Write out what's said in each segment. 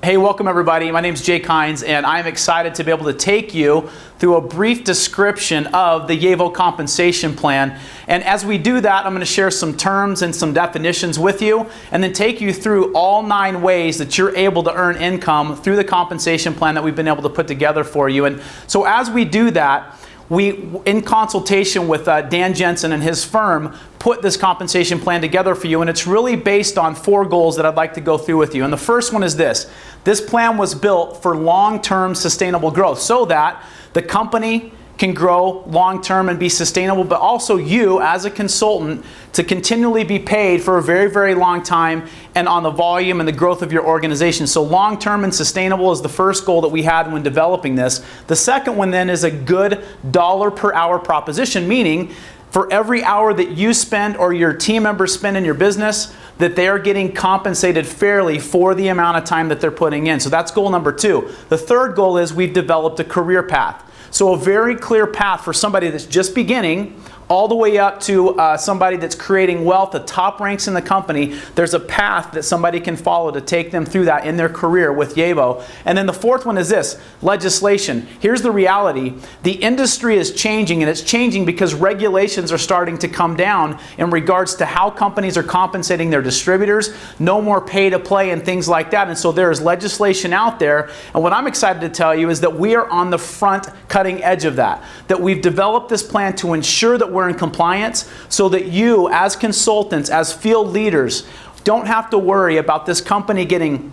Hey, welcome everybody. My name is Jake Hines, and I'm excited to be able to take you through a brief description of the Yevo compensation plan. And as we do that, I'm going to share some terms and some definitions with you, and then take you through all 9 ways that you're able to earn income through the compensation plan that we've been able to put together for you. And so as we do that, we, in consultation with Dan Jensen and his firm, put this compensation plan together for you, and it's really based on 4 goals that I'd like to go through with you. And the first one is this. This plan was built for long-term sustainable growth so that the company can grow long-term and be sustainable, but also you as a consultant to continually be paid for a very, very long time and on the volume and the growth of your organization. So long-term and sustainable is the first goal that we had when developing this. The second one then is a good dollar per hour proposition, meaning for every hour that you spend or your team members spend in your business, that they are getting compensated fairly for the amount of time that they're putting in. So that's goal number 2. The third goal is we've developed a career path. So a very clear path for somebody that's just beginning all the way up to somebody that's creating wealth, the top ranks in the company. There's a path that somebody can follow to take them through that in their career with Yevo. And then the fourth one is this, legislation. Here's the reality. The industry is changing, and it's changing because regulations are starting to come down in regards to how companies are compensating their distributors, no more pay to play and things like that. And so there is legislation out there. And what I'm excited to tell you is that we are on the front cutting edge of that we've developed this plan to ensure that we're in compliance so that you as consultants, as field leaders, don't have to worry about this company getting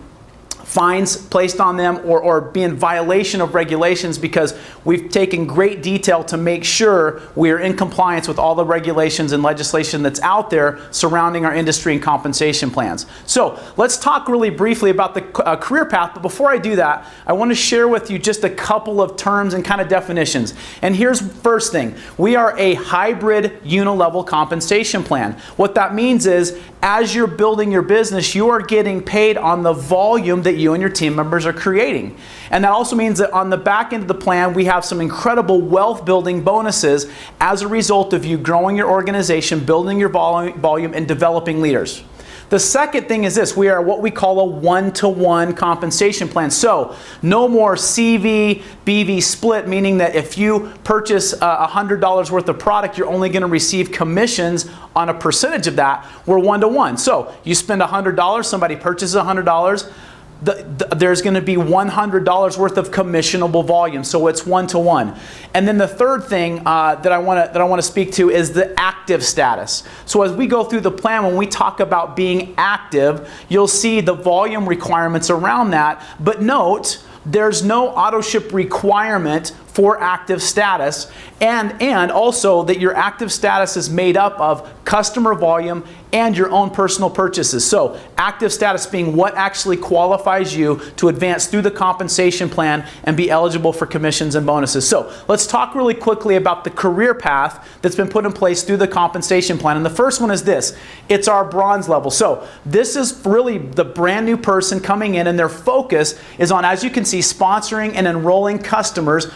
fines placed on them or be in violation of regulations, because we've taken great detail to make sure we are in compliance with all the regulations and legislation that's out there surrounding our industry and compensation plans. So let's talk really briefly about the career path, but before I do that, I want to share with you just a couple of terms and kind of definitions. And here's the first thing. We are a hybrid unilevel compensation plan. What that means is as you're building your business, you are getting paid on the volume that you and your team members are creating. And that also means that on the back end of the plan, we have some incredible wealth building bonuses as a result of you growing your organization, building your volume, and developing leaders. The second thing is this. We are what we call a one-to-one compensation plan. So no more CV, BV split, meaning that if you purchase $100 worth of product, you're only going to receive commissions on a percentage of that. We're one-to-one. So you spend $100, somebody purchases $100, there's going to be $100 worth of commissionable volume, so it's one-to-one. And then the third thing that I want to speak to is the active status. So as we go through the plan, when we talk about being active, you'll see the volume requirements around that. But note, there's no auto ship requirement for active status, and also that your active status is made up of customer volume and your own personal purchases. So active status being what actually qualifies you to advance through the compensation plan and be eligible for commissions and bonuses. So let's talk really quickly about the career path that's been put in place through the compensation plan. And the first one is this. It's our bronze level. So this is really the brand new person coming in, and their focus is on, as you can see, sponsoring and enrolling customers,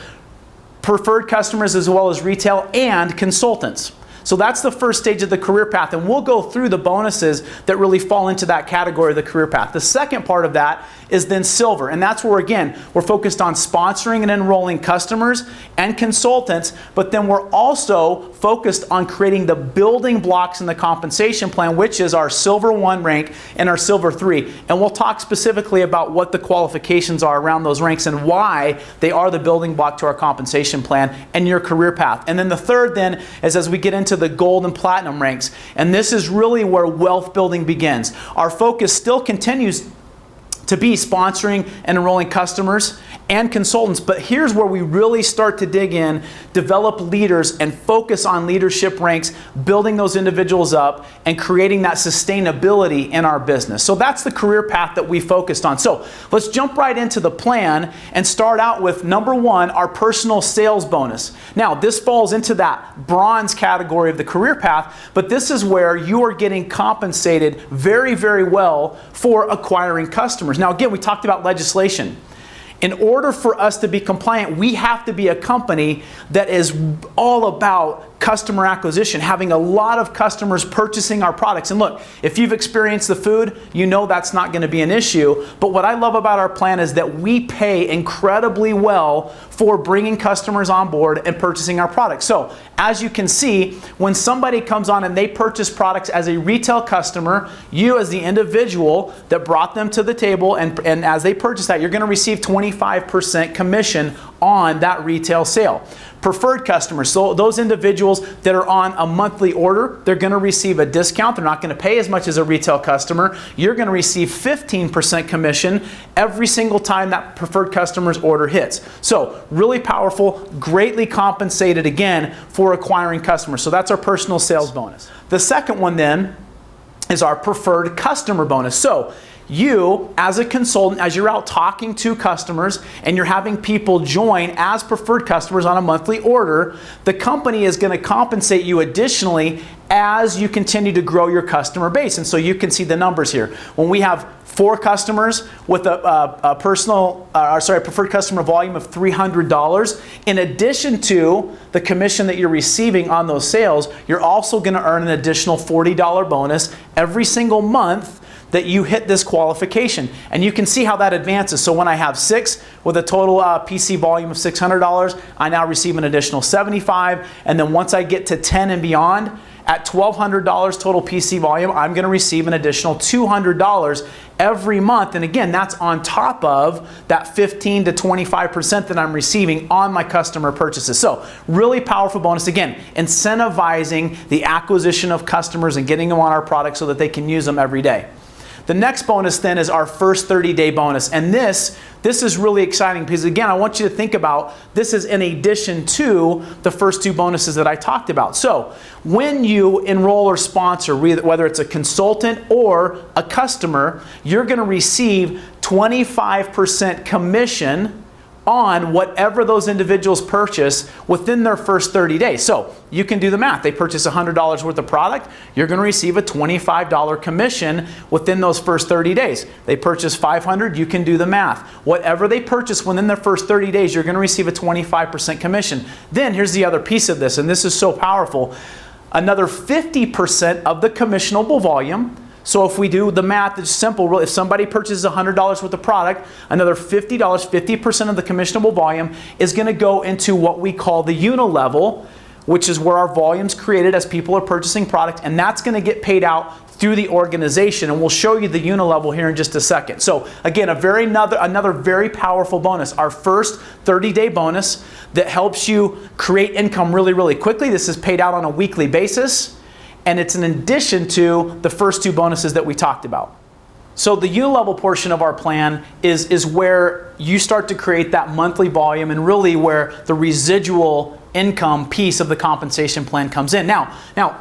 preferred customers as well as retail and consultants. So that's the first stage of the career path, and we'll go through the bonuses that really fall into that category of the career path. The second part of that is then silver, and that's where, again, we're focused on sponsoring and enrolling customers and consultants, but then we're also focused on creating the building blocks in the compensation plan, which is our silver 1 rank and our silver 3. And we'll talk specifically about what the qualifications are around those ranks and why they are the building block to our compensation plan and your career path. And then the third then is as we get into the gold and platinum ranks, and this is really where wealth building begins. Our focus still continues to be sponsoring and enrolling customers and consultants, but here's where we really start to dig in, develop leaders, and focus on leadership ranks, building those individuals up and creating that sustainability in our business. So that's the career path that we focused on. So let's jump right into the plan and start out with number 1, our personal sales bonus. Now this falls into that bronze category of the career path, but this is where you are getting compensated very, very well for acquiring customers. Now again, we talked about legislation. In order for us to be compliant, we have to be a company that is all about customer acquisition, having a lot of customers purchasing our products. And look, if you've experienced the food, you know that's not going to be an issue. But what I love about our plan is that we pay incredibly well for bringing customers on board and purchasing our products. So as you can see, when somebody comes on and they purchase products as a retail customer, you as the individual that brought them to the table, and as they purchase that, you're going to receive 25% commission on that retail sale. Preferred customers, so those individuals that are on a monthly order, they're going to receive a discount. They're not going to pay as much as a retail customer. You're going to receive 15% commission every single time that preferred customer's order hits. So really powerful, greatly compensated again for acquiring customers. So that's our personal sales bonus. The second one then is our preferred customer bonus. So you, as a consultant, as you're out talking to customers and you're having people join as preferred customers on a monthly order, the company is going to compensate you additionally as you continue to grow your customer base. And so you can see the numbers here. When we have 4 customers with a preferred customer volume of $300, in addition to the commission that you're receiving on those sales, you're also going to earn an additional $40 bonus every single month that you hit this qualification. And you can see how that advances. So when I have 6 with a total PC volume of $600, I now receive an additional $75. And then once I get to 10 and beyond, at $1,200 total PC volume, I'm going to receive an additional $200 every month. And again, that's on top of that 15 to 25% that I'm receiving on my customer purchases. So really powerful bonus. Again, incentivizing the acquisition of customers and getting them on our products so that they can use them every day. The next bonus then is our first 30-day bonus. And this is really exciting because, again, I want you to think about this is in addition to the first 2 bonuses that I talked about. So when you enroll or sponsor, whether it's a consultant or a customer, you're going to receive 25% commission on whatever those individuals purchase within their first 30 days. So you can do the math. They purchase $100 worth of product, you're going to receive a $25 commission within those first 30 days. They purchase $500, you can do the math. Whatever they purchase within their first 30 days, you're going to receive a 25% commission. Then here's the other piece of this, and this is so powerful. Another 50% of the commissionable volume. So if we do the math, it's simple. If somebody purchases $100 worth of product, another $50, 50% of the commissionable volume is going to go into what we call the unilevel, which is where our volume's created as people are purchasing product, and that's going to get paid out through the organization, and we'll show you the unilevel here in just a second. So again, another very powerful bonus, our first 30-day bonus that helps you create income really, really quickly. This is paid out on a weekly basis. And it's in addition to the first 2 bonuses that we talked about. So the unilevel portion of our plan is where you start to create that monthly volume and really where the residual income piece of the compensation plan comes in. Now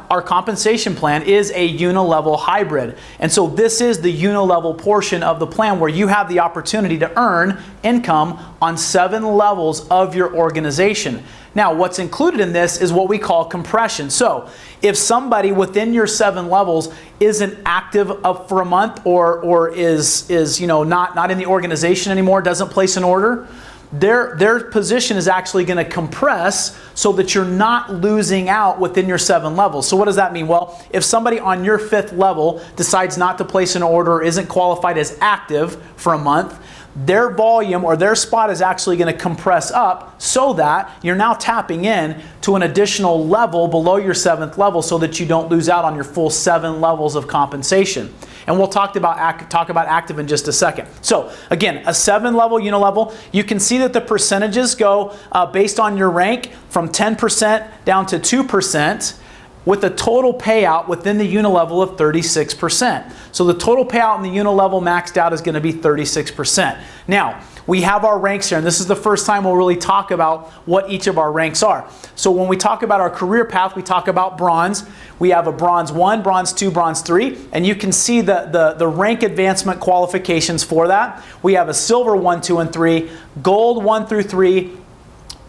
our compensation plan is a unilevel hybrid. And so this is the unilevel portion of the plan where you have the opportunity to earn income on 7 levels of your organization. Now, what's included in this is what we call compression. So if somebody within your 7 levels isn't active up for a month or is not in the organization anymore, doesn't place an order, their position is actually going to compress so that you're not losing out within your 7 levels. So what does that mean? Well, if somebody on your 5th level decides not to place an order or isn't qualified as active for a month, their volume or their spot is actually going to compress up so that you're now tapping in to an additional level below your 7th level so that you don't lose out on your full 7 levels of compensation. And we'll talk about active in just a second. So again, a 7-level unilevel, you can see that the percentages go based on your rank from 10% down to 2%. With a total payout within the unilevel of 36%. So the total payout in the unilevel maxed out is going to be 36%. Now, we have our ranks here, and this is the first time we'll really talk about what each of our ranks are. So when we talk about our career path, we talk about bronze. We have a bronze 1, bronze 2, bronze 3, and you can see the rank advancement qualifications for that. We have a silver 1, 2, and 3, gold 1 through 3,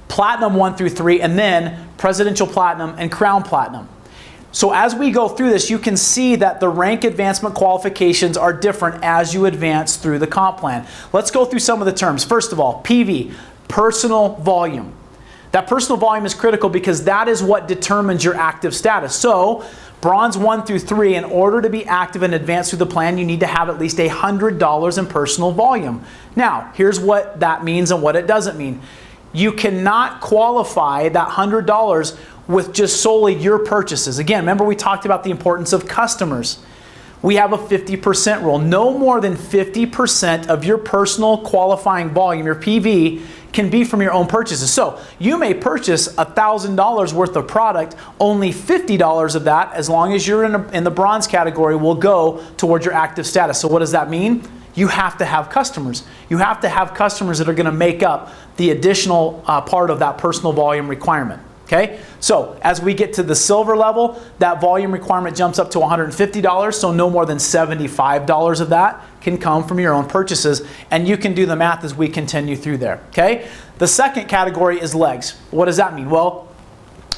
platinum 1 through 3, and then presidential platinum and crown platinum. So as we go through this, you can see that the rank advancement qualifications are different as you advance through the comp plan. Let's go through some of the terms. First of all, PV, personal volume. That personal volume is critical because that is what determines your active status. So, bronze 1 through 3, in order to be active and advance through the plan, you need to have at least $100 in personal volume. Now, here's what that means and what it doesn't mean. You cannot qualify that $100 with just solely your purchases. Again, remember we talked about the importance of customers. We have a 50% rule. No more than 50% of your personal qualifying volume, your PV, can be from your own purchases. So you may purchase $1,000 worth of product, only $50 of that, as long as you're in the bronze category, will go towards your active status. So what does that mean? You have to have customers. You have to have customers that are going to make up the additional part of that personal volume requirement. Okay? So as we get to the silver level, that volume requirement jumps up to $150, so no more than $75 of that can come from your own purchases, and you can do the math as we continue through there. Okay? The second category is legs. What does that mean? Well,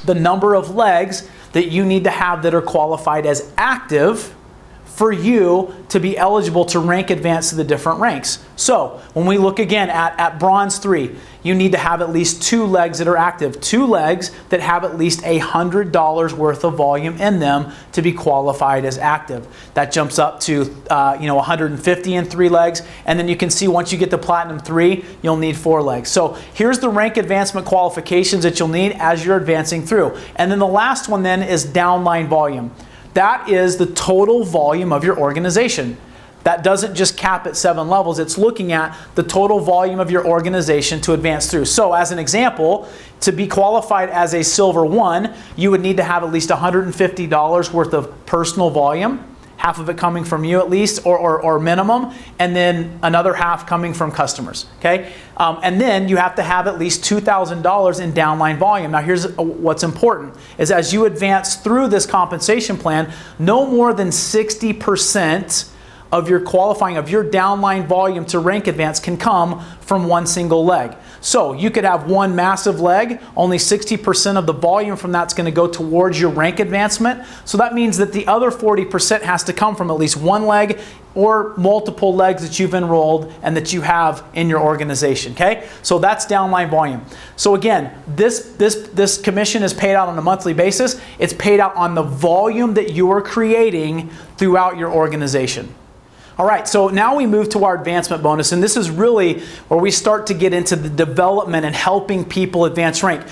the number of legs that you need to have that are qualified as active for you to be eligible to rank advance to the different ranks. So when we look again at bronze 3, you need to have at least 2 legs that are active, 2 legs that have at least $100 worth of volume in them to be qualified as active. That jumps up to 150 in 3 legs, and then you can see once you get to platinum 3, you'll need 4 legs. So here's the rank advancement qualifications that you'll need as you're advancing through. And then the last one then is downline volume. That is the total volume of your organization. That doesn't just cap at 7 levels. It's looking at the total volume of your organization to advance through. So as an example, to be qualified as a silver 1, you would need to have at least $150 worth of personal volume, half of it coming from you at least, or minimum, and then another half coming from customers. Okay? And then you have to have at least $2,000 in downline volume. Now here's what's important, is as you advance through this compensation plan, no more than 60% of your qualifying, of your downline volume to rank advance can come from one single leg. So you could have one massive leg, only 60% of the volume from that's going to go towards your rank advancement. So that means that the other 40% has to come from at least one leg or multiple legs that you've enrolled and that you have in your organization. Okay? So that's downline volume. So again, this commission is paid out on a monthly basis. It's paid out on the volume that you are creating throughout your organization. All right, so now we move to our advancement bonus, and this is really where we start to get into the development and helping people advance rank.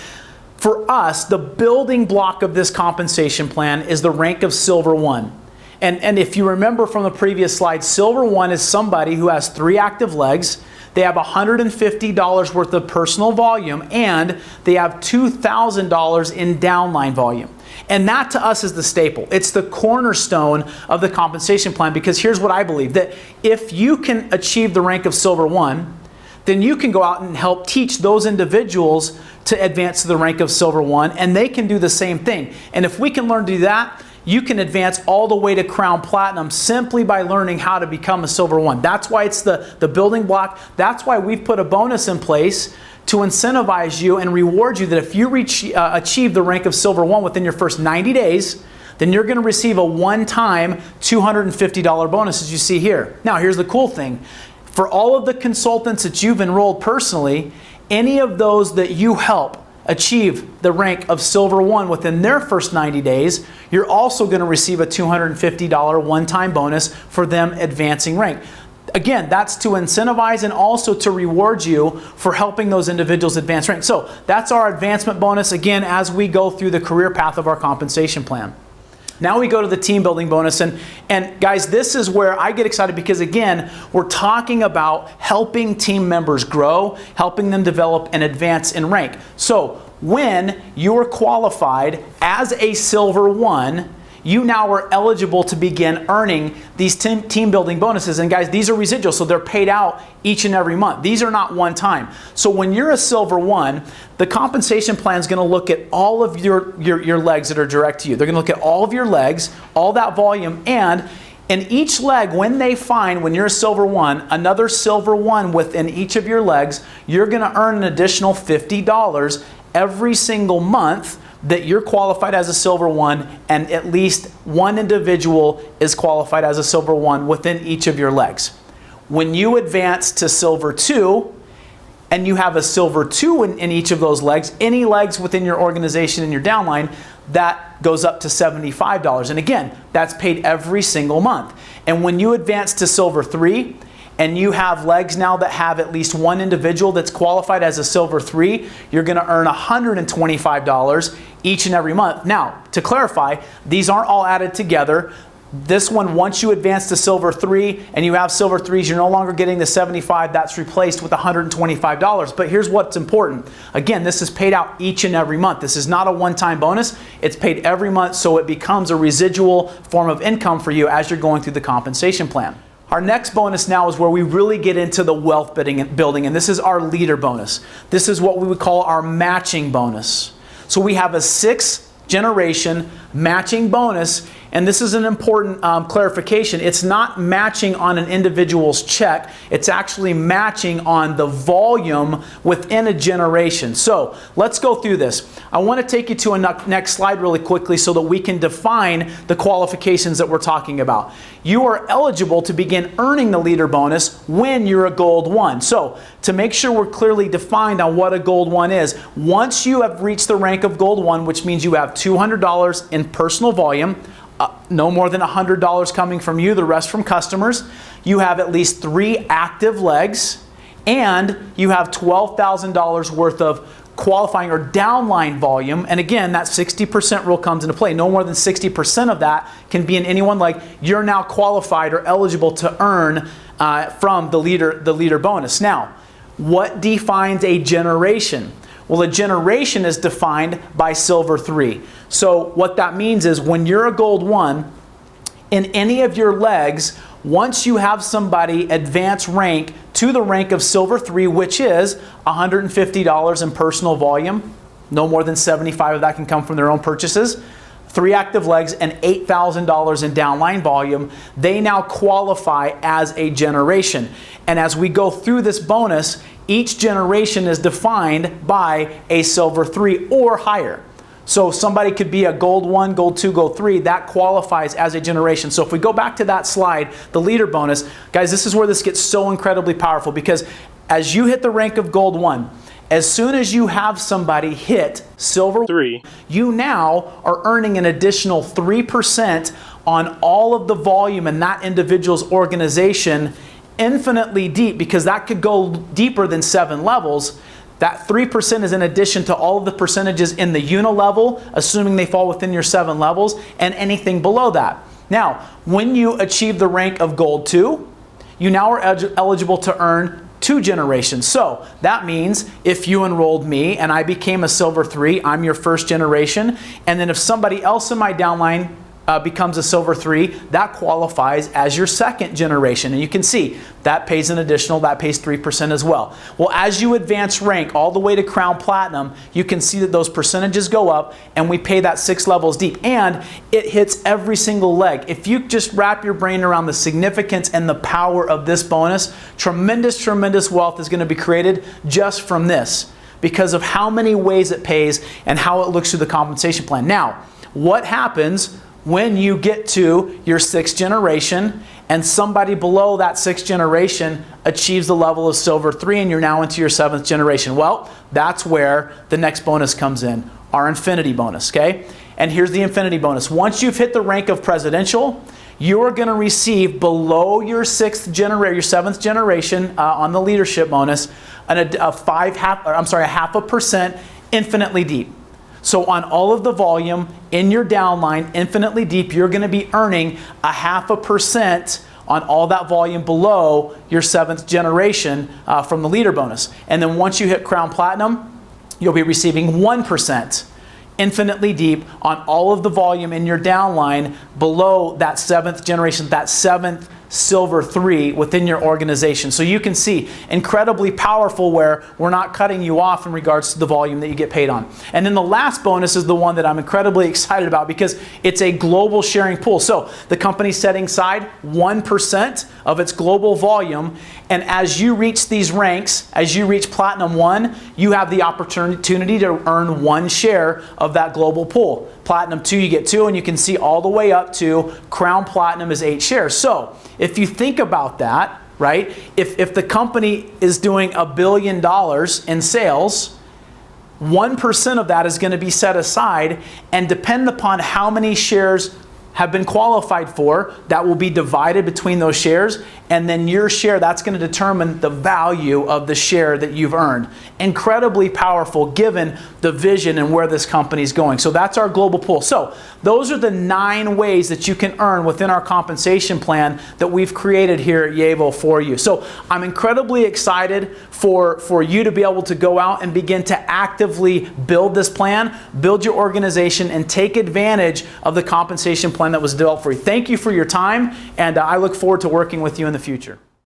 For us, the building block of this compensation plan is the rank of silver 1. And if you remember from the previous slide, silver 1 is somebody who has 3 active legs, they have $150 worth of personal volume, and they have $2,000 in downline volume. And that to us is the staple. It's the cornerstone of the compensation plan, because here's what I believe, that if you can achieve the rank of silver 1, then you can go out and help teach those individuals to advance to the rank of silver 1, and they can do the same thing. And if we can learn to do that, you can advance all the way to crown platinum simply by learning how to become a silver 1. That's why it's the building block. That's why we've put a bonus in place to incentivize you and reward you that if you achieve the rank of silver 1 within your first 90 days, then you're going to receive a one-time $250 bonus, as you see here. Now, here's the cool thing. For all of the consultants that you've enrolled personally, any of those that you help achieve the rank of silver 1 within their first 90 days, you're also going to receive a $250 one-time bonus for them advancing rank. Again, that's to incentivize and also to reward you for helping those individuals advance rank. So that's our advancement bonus, again, as we go through the career path of our compensation plan. Now we go to the team building bonus, and guys, this is where I get excited because, again, we're talking about helping team members grow, helping them develop and advance in rank. So when you're qualified as a silver 1, you now are eligible to begin earning these team building bonuses. And guys, these are residual, so they're paid out each and every month. These are not one time. So when you're a silver 1, the compensation plan is going to look at all of your legs that are direct to you. They're going to look at all of your legs, all that volume, and in each leg, when they find, when you're a silver 1, another silver 1 within each of your legs, you're going to earn an additional $50 every single month that you're qualified as a silver 1, and at least one individual is qualified as a silver 1 within each of your legs. When you advance to silver 2, and you have a silver 2 in each of those legs, any legs within your organization in your downline, that goes up to $75. And again, that's paid every single month. And when you advance to silver 3, and you have legs now that have at least one individual that's qualified as a silver 3, you're going to earn $125 each and every month. Now, to clarify, these aren't all added together. This one, once you advance to silver 3 and you have silver 3s, you're no longer getting the 75. That's replaced with $125. But here's what's important. Again, this is paid out each and every month. This is not a one-time bonus. It's paid every month, so it becomes a residual form of income for you as you're going through the compensation plan. Our next bonus now is where we really get into the wealth building, and this is our leader bonus. This is what we would call our matching bonus. So we have a 6th generation matching bonus, and this is an important clarification. It's not matching on an individual's check. It's actually matching on the volume within a generation. So let's go through this. I want to take you to a next slide really quickly so that we can define the qualifications that we're talking about. You are eligible to begin earning the leader bonus when you're a gold 1. So to make sure we're clearly defined on what a gold 1 is, once you have reached the rank of gold 1, which means you have $200 in personal volume, no more than $100 coming from you, the rest from customers. You have at least 3 active legs, and you have $12,000 worth of qualifying or downline volume. And again, that 60% rule comes into play. No more than 60% of that can be in any one leg. You're now qualified or eligible to earn from the leader bonus. Now, what defines a generation? Well, a generation is defined by silver 3. So what that means is when you're a gold 1, in any of your legs, once you have somebody advance rank to the rank of silver 3, which is $150 in personal volume, no more than 75 of that can come from their own purchases, 3 active legs, and $8,000 in downline volume, they now qualify as a generation. And as we go through this bonus, each generation is defined by a silver 3 or higher. So somebody could be a gold 1, gold 2, gold 3. That qualifies as a generation. So if we go back to that slide, the leader bonus, guys, this is where this gets so incredibly powerful, because as you hit the rank of gold 1, as soon as you have somebody hit silver 3, you now are earning an additional 3% on all of the volume in that individual's organization, infinitely deep, because that could go deeper than 7 levels. That 3% is in addition to all of the percentages in the unilevel, assuming they fall within your 7 levels, and anything below that. Now, when you achieve the rank of gold 2, you now are eligible to earn 2 generations. So that means if you enrolled me and I became a silver 3, I'm your first generation. And then if somebody else in my downline becomes a silver 3, that qualifies as your 2nd generation. And you can see that pays an additional, that pays 3% as well. Well, as you advance rank all the way to Crown Platinum, you can see that those percentages go up, and we pay that 6 levels deep. And it hits every single leg. If you just wrap your brain around the significance and the power of this bonus, tremendous, tremendous wealth is going to be created just from this, because of how many ways it pays and how it looks through the compensation plan. Now, what happens when you get to your 6th generation and somebody below that 6th generation achieves the level of silver 3 and you're now into your 7th generation? Well, that's where the next bonus comes in, our infinity bonus, okay? And here's the infinity bonus. Once you've hit the rank of presidential, you are going to receive below your 7th generation on the leadership bonus a 0.5% infinitely deep. So on all of the volume in your downline, infinitely deep, you're going to be earning a 0.5% on all that volume below your 7th generation from the leader bonus. And then once you hit Crown Platinum, you'll be receiving 1% infinitely deep on all of the volume in your downline below that 7th generation, that 7th silver 3 within your organization. So you can see incredibly powerful, where we're not cutting you off in regards to the volume that you get paid on. And then the last bonus is the one that I'm incredibly excited about, because it's a global sharing pool. So the company's setting aside 1% of its global volume, and as you reach these ranks, as you reach Platinum 1, you have the opportunity to earn 1 share of that global pool. Platinum 2, you get 2, and you can see all the way up to Crown Platinum is 8 shares. So if you think about that, right? If the company is doing $1 billion in sales, 1% of that is going to be set aside, and depend upon how many shares have been qualified for, that will be divided between those shares, and then your share, that's going to determine the value of the share that you've earned. Incredibly powerful given the vision and where this company is going. So that's our global pool. So those are the 9 ways that you can earn within our compensation plan that we've created here at Yevo for you. So I'm incredibly excited for you to be able to go out and begin to actively build this plan, build your organization, and take advantage of the compensation plan that was developed for you. Thank you for your time, and I look forward to working with you in the future.